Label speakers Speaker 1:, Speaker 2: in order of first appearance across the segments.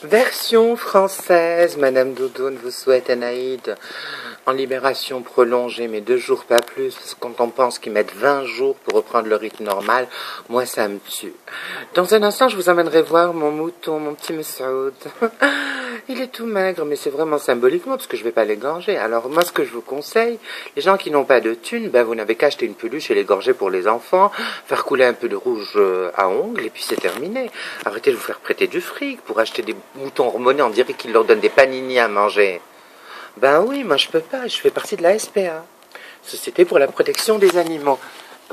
Speaker 1: Version française, Madame Doudoune vous souhaite un Aïd en libération prolongée, mais 2 jours pas plus, parce que quand on pense qu'ils mettent 20 jours pour reprendre le rythme normal, moi ça me tue. Dans un instant, je vous emmènerai voir mon mouton, mon petit Messoud. Il est tout maigre, mais c'est vraiment symboliquement, parce que je vais pas l'égorger. Alors moi, ce que je vous conseille, les gens qui n'ont pas de thunes, ben vous n'avez qu'à acheter une peluche et l'égorger pour les enfants, faire couler un peu de rouge à ongles, et puis c'est terminé. Arrêtez de vous faire prêter du fric pour acheter des moutons hormonés, on dirait qu'ils leur donnent des panini à manger. Ben oui, moi je peux pas, je fais partie de la SPA, Société pour la protection des animaux.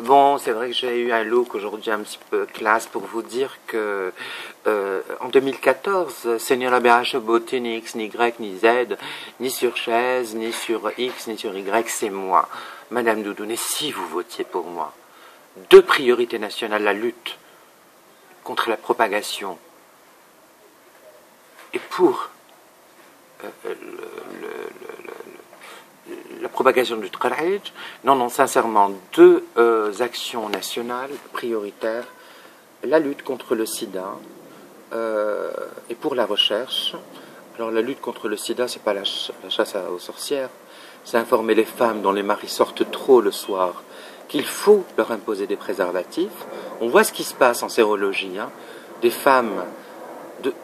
Speaker 1: Bon, c'est vrai que j'ai eu un look aujourd'hui un petit peu classe pour vous dire que en 2014, Seigneur la BH beauté ni X, ni Y, ni Z, ni sur chaise, ni sur X, ni sur Y, c'est moi, Madame Doudoune. Et si vous votiez pour moi, 2 priorités nationales, la lutte contre la propagation et pour la propagation du Tralhij. Non, sincèrement, 2 actions nationales prioritaires, la lutte contre le sida et pour la recherche. Alors la lutte contre le sida, c'est pas la chasse aux sorcières, c'est informer les femmes dont les maris sortent trop le soir qu'il faut leur imposer des préservatifs. On voit ce qui se passe en sérologie, hein, des femmes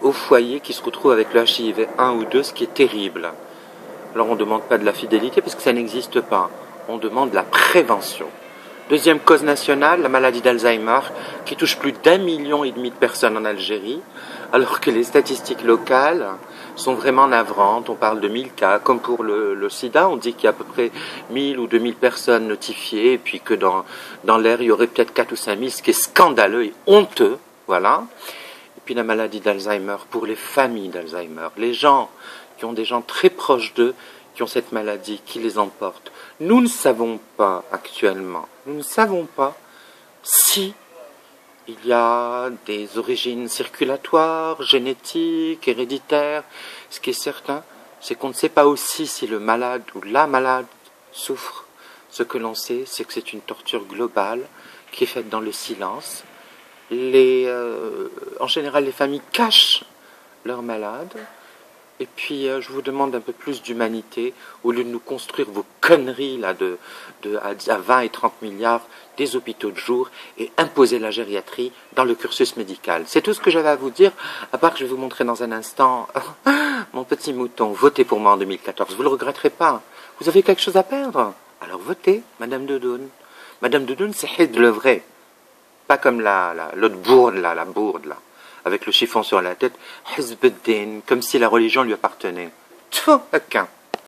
Speaker 1: au foyer qui se retrouvent avec le HIV 1 ou 2, ce qui est terrible. Alors on ne demande pas de la fidélité parce que ça n'existe pas. On demande la prévention. 2e cause nationale, la maladie d'Alzheimer, qui touche plus d'1,5 million de personnes en Algérie, alors que les statistiques locales sont vraiment navrantes. On parle de 1000 cas, comme pour le sida, on dit qu'il y a à peu près 1000 ou 2000 personnes notifiées, et puis que dans l'air, il y aurait peut-être 4 ou 5000, ce qui est scandaleux et honteux, voilà. Et puis la maladie d'Alzheimer, pour les familles d'Alzheimer, les gens qui ont des gens très proches d'eux, qui ont cette maladie, qui les emporte. Nous ne savons pas actuellement, nous ne savons pas si il y a des origines circulatoires, génétiques, héréditaires. Ce qui est certain, c'est qu'on ne sait pas aussi si le malade ou la malade souffre. Ce que l'on sait, c'est que c'est une torture globale qui est faite dans le silence. En général, les familles cachent leurs malades. Et puis, je vous demande un peu plus d'humanité, au lieu de nous construire vos conneries là, à 20 et 30 milliards, des hôpitaux de jour, et imposer la gériatrie dans le cursus médical. C'est tout ce que j'avais à vous dire, à part que je vais vous montrer dans un instant mon petit mouton. Votez pour moi en 2014, vous ne le regretterez pas. Vous avez quelque chose à perdre? Alors votez, Madame Doudoune. Madame Doudoune, c'est Hid le vrai. Pas comme l'autre bourde là, la bourde là, avec le chiffon sur la tête, Hizb ad-Din, comme si la religion lui appartenait. Tfou, aucun.